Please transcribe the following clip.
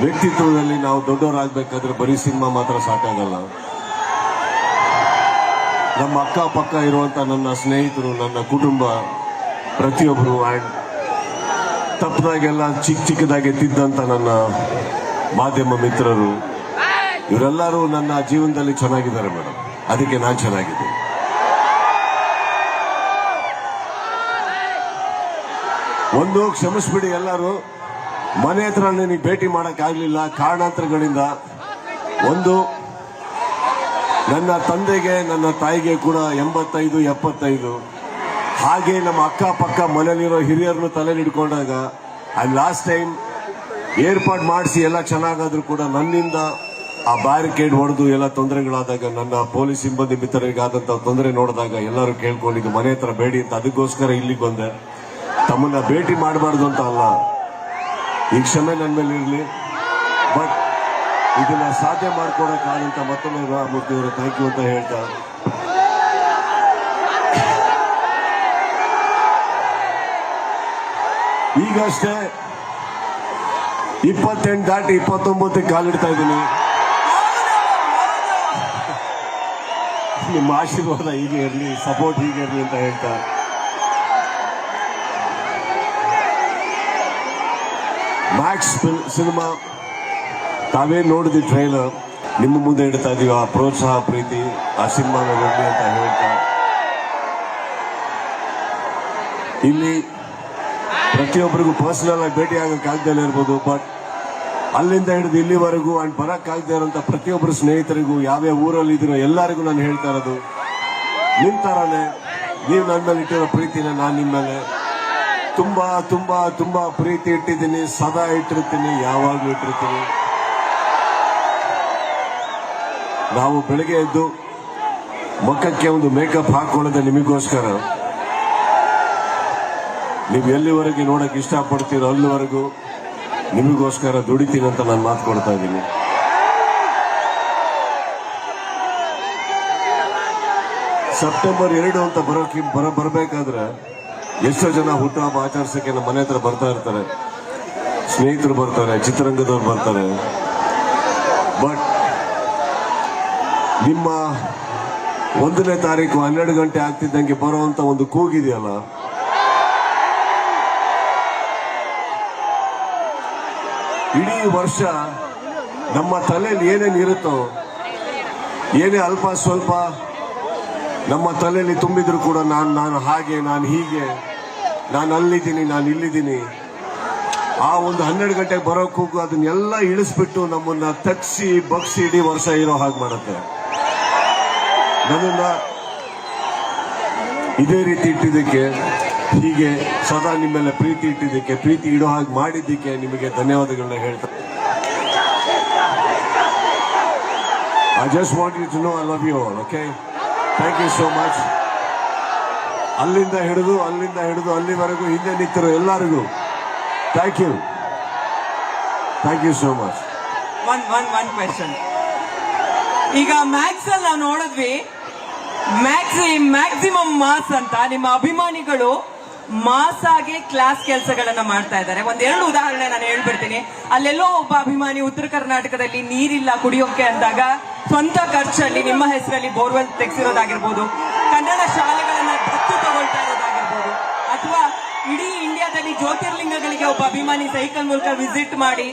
ವ್ಯಕ್ತಿತ್ವದಲ್ಲಿ ನಾವು ದೊಡ್ಡವರಾಗಬೇಕಾದ್ರೆ ಬರೀ ಸಿನಿಮಾ ಮಾತ್ರ ಸಾಕಾಗಲ್ಲ. ನಮ್ಮ ಅಕ್ಕಪಕ್ಕ ಇರುವಂತ ನನ್ನ ಸ್ನೇಹಿತರು, ನನ್ನ ಕುಟುಂಬ, ಪ್ರತಿಯೊಬ್ಬರು ಆ್ಯಂಡ್ ತಪ್ಪದಾಗೆಲ್ಲ ಚಿಕ್ಕದಾಗಿ ತಿದ್ದಂತ ನನ್ನ ಮಾಧ್ಯಮ ಮಿತ್ರರು, ಇವರೆಲ್ಲರೂ ನನ್ನ ಜೀವನದಲ್ಲಿ ಚೆನ್ನಾಗಿದ್ದಾರೆ ಮೇಡಮ್. ಅದಕ್ಕೆ ನಾನು ಚೆನ್ನಾಗಿದ್ದೀನಿ. ಒಂದು ಕ್ಷಮಿಸ್ಬಿಡಿ ಎಲ್ಲರೂ, ಮನೆ ಹತ್ರ ನನಗೆ ಭೇಟಿ ಮಾಡಕ್ಕಾಗ್ಲಿಲ್ಲ ಕಾರಣಾಂತರಗಳಿಂದ. ಒಂದು, ನನ್ನ ತಂದೆಗೆ ನನ್ನ ತಾಯಿಗೆ ಕೂಡ 85-75, ಹಾಗೆ ನಮ್ಮ ಅಕ್ಕಪಕ್ಕ ಮನೇಲಿರೋ ಹಿರಿಯರನ್ನು ತಲೆ ಹಿಡ್ಕೊಂಡಾಗ ಲಾಸ್ಟ್ ಟೈಮ್ ಏರ್ಪಾಡು ಮಾಡಿಸಿ ಎಲ್ಲ ಚೆನ್ನಾಗಾದ್ರೂ ಕೂಡ ನನ್ನಿಂದ ಆ ಬ್ಯಾರಿಕೇಡ್ ಹೊಡೆದು ಎಲ್ಲ ತೊಂದರೆಗಳಾದಾಗ, ನನ್ನ ಪೊಲೀಸ್ ಸಿಬ್ಬಂದಿ ಮಿತ್ರರಿಗಾದಂತ ತೊಂದರೆ ನೋಡಿದಾಗ ಎಲ್ಲರೂ ಕೇಳ್ಕೊಂಡಿದ್ದು ಮನೆ ಹತ್ರ ಬೇಡಿ ಅಂತ. ಅದಕ್ಕೋಸ್ಕರ ಇಲ್ಲಿಗೆ ಬಂದೆ. ತಮ್ಮನ್ನ ಭೇಟಿ ಮಾಡಬಾರ್ದು ಅಂತ ಅಲ್ಲ, ಈ ಕ್ಷಮೆ ನನ್ನ ಮೇಲೆ ಇರಲಿ. ಬಟ್ ಇದನ್ನ ಸಾಧ್ಯ ಮಾಡ್ಕೊಡಕ್ಕಾದಂತ ಮತ್ತೊಮ್ಮೆ ರಾಮಮೂರ್ತಿ ಅವರು ಥ್ಯಾಂಕ್ ಯು ಅಂತ ಹೇಳ್ತಾ, ಈಗಷ್ಟೇ 28 ದಾಟಿ 29 ಕಾಲಿಡ್ತಾ ಇದ್ದೀನಿ. ನಿಮ್ಮ ಆಶೀರ್ವಾದ ಹೀಗೆ ಇರಲಿ, ಸಪೋರ್ಟ್ ಹೀಗೆ ಇರಲಿ ಅಂತ ಹೇಳ್ತಾ, ಮ್ಯಾಕ್ಸ್ ಸಿನಿಮಾ ತಾವೇ ನೋಡಿದ್ವಿ ಟ್ರೈಲರ್, ನಿಮ್ಮ ಮುಂದೆ ಇಡ್ತಾ ಇದೀವಿ. ಆ ಪ್ರೋತ್ಸಾಹ, ಪ್ರೀತಿ ಆ ಸಿನಿಮಾ ನೋಡಲಿ ಅಂತ ಹೇಳ್ತಾ, ಇಲ್ಲಿ ಪ್ರತಿಯೊಬ್ಬರಿಗೂ ಪರ್ಸನಲ್ ಆಗಿ ಭೇಟಿ ಆಗಕ್ಕಾಗ್ದಲೇ ಇರ್ಬೋದು, ಬಟ್ ಅಲ್ಲಿಂದ ಹಿಡಿದು ಇಲ್ಲಿವರೆಗೂ ಅಂಡ್ ಬರಕ್ಕಾಗದೇ ಇರೋಂಥ ಪ್ರತಿಯೊಬ್ಬರು ಸ್ನೇಹಿತರಿಗೂ, ಯಾವ್ಯಾವ ಊರಲ್ಲಿ ಇದ್ದೀರೋ ಎಲ್ಲರಿಗೂ ನಾನು ಹೇಳ್ತಾ ಇರೋದು, ನಿಮ್ ತರಾನೇ ನೀವು ನನ್ನ ಮೇಲೆ ಇಟ್ಟಿರೋ ಪ್ರೀತಿನ ನಾನು ನಿಮ್ಮ ಮೇಲೆ ತುಂಬಾ ತುಂಬಾ ತುಂಬಾ ಪ್ರೀತಿ ಇಟ್ಟಿದ್ದೀನಿ, ಸದಾ ಇಟ್ಟಿರ್ತೀನಿ, ಯಾವಾಗ್ಲೂ ಇಟ್ಟಿರ್ತೀನಿ. ನಾವು ಬೆಳಗ್ಗೆ ಎದ್ದು ಮುಖಕ್ಕೆ ಒಂದು ಮೇಕಪ್ ಹಾಕೊಳ್ಳೋದೆ ನಿಮಗೋಸ್ಕರ. ನೀವು ಎಲ್ಲಿವರೆಗೆ ನೋಡಕ್ ಇಷ್ಟಪಡ್ತೀರೋ ಅಲ್ಲಿವರೆಗೂ ನಿಮಗೋಸ್ಕರ ದುಡಿತೀನಿ ಅಂತ ನಾನು ಮಾತು ಕೊಡ್ತಾ ಇದ್ದೀನಿ. ಸೆಪ್ಟೆಂಬರ್ 2 ಅಂತ ಬರಬೇಕಾದ್ರೆ ಎಷ್ಟೋ ಜನ ಹುಟ್ಟುಹಬ್ಬ ಆಚರಿಸಕ್ಕೆ ನಮ್ಮ ಮನೆ ಹತ್ರ ಬರ್ತಾ ಇರ್ತಾರೆ, ಸ್ನೇಹಿತರು ಬರ್ತಾರೆ, ಚಿತ್ರರಂಗದವ್ರು ಬರ್ತಾರೆ. ಬಟ್ ನಿಮ್ಮ 1ನೇ ತಾರೀಕು 12 ಗಂಟೆ ಆಗ್ತಿದ್ದಂಗೆ ಬರುವಂತ ಒಂದು ಕೂಗಿದೆಯಲ್ಲ, ಇಡೀ ವರ್ಷ ನಮ್ಮ ತಲೆಯಲ್ಲಿ ಏನೇನಿರುತ್ತೋ, ಏನೇ ಅಲ್ಪ ಸ್ವಲ್ಪ ನಮ್ಮ ತಲೆಯಲ್ಲಿ ತುಂಬಿದ್ರು ಕೂಡ ನಾನು ಹಾಗೆ, ನಾನು ಹೀಗೆ, ನಾನು ಅಲ್ಲಿದ್ದೀನಿ, ನಾನು ಇಲ್ಲಿದ್ದೀನಿ, ಆ ಒಂದು 12 ಗಂಟೆಗೆ ಬರೋ ಕೂಗು ಅದನ್ನೆಲ್ಲ ಇಳಿಸ್ಬಿಟ್ಟು ನಮ್ಮನ್ನ ತಗ್ಸಿ ಬಗ್ಸಿ ಇಡೀ ವರ್ಷ ಇರೋ ಹಾಗೆ ಮಾಡುತ್ತೆ. ನನ್ನನ್ನ ಇದೇ ರೀತಿ ಇಟ್ಟಿದ್ದಕ್ಕೆ, ಹೀಗೆ ಸದಾ ನಿಮ್ಮೆಲ್ಲ ಪ್ರೀತಿ ಇಟ್ಟಿದ್ದಕ್ಕೆ, ಪ್ರೀತಿ ಇಡೋ ಹಾಗೆ ಮಾಡಿದ್ದಕ್ಕೆ ನಿಮಗೆ ಧನ್ಯವಾದಗಳನ್ನ ಹೇಳ್ತಾ, I just want you to know I love you all, okay? Thank you so much. ಅಲ್ಲಿಂದ ಹಿಡಿದು ಅಲ್ಲಿವರೆಗೂ ಹಿಂದೆ ನಿಂತಿರೋ ಎಲ್ಲರಿಗೂ thank you so much. One question. ಈಗ ಮ್ಯಾಕ್ಸ್ ಅಲ್ಲಿ ನಾವು ನೋಡಿದ್ವಿ, ಮ್ಯಾಕ್ಸಿಮಮ್ ಮಾಸ್ ಅಂತ ನಿಮ್ಮ ಅಭಿಮಾನಿಗಳು ಮಾಸ್ ಆಗಿ ಕ್ಲಾಸ್ ಕೆಲಸಗಳನ್ನ ಮಾಡ್ತಾ ಇದ್ದಾರೆ. 1-2 ಉದಾಹರಣೆ ನಾನು ಹೇಳ್ಬಿಡ್ತೀನಿ. ಅಲ್ಲೆಲ್ಲೋ ಒಬ್ಬ ಅಭಿಮಾನಿ ಉತ್ತರ ಕರ್ನಾಟಕದಲ್ಲಿ ನೀರಿಲ್ಲ ಕುಡಿಯೋಕೆ ಅಂದಾಗ ಸ್ವಂತ ಖರ್ಚಲ್ಲಿ ನಿಮ್ಮ ಹೆಸರಲ್ಲಿ ಬೋರ್ವೆಲ್ ತೆಗೆಸಿರೋದಾಗಿರ್ಬೋದು, ಕನ್ನಡ ಶಾಲೆಗಳನ್ನ ದತ್ತು ತಗೊಳ್ತಾ ಇರೋದಾಗಿರ್ಬೋದು, ಅಥವಾ ಇಡೀ ಇಂಡಿಯಾದಲ್ಲಿ ಜ್ಯೋತಿರ್ಲಿಂಗಗಳಿಗೆ ಒಬ್ಬ ಅಭಿಮಾನಿ ಸೈಕಲ್ ಮೂಲಕ ವಿಸಿಟ್ ಮಾಡಿ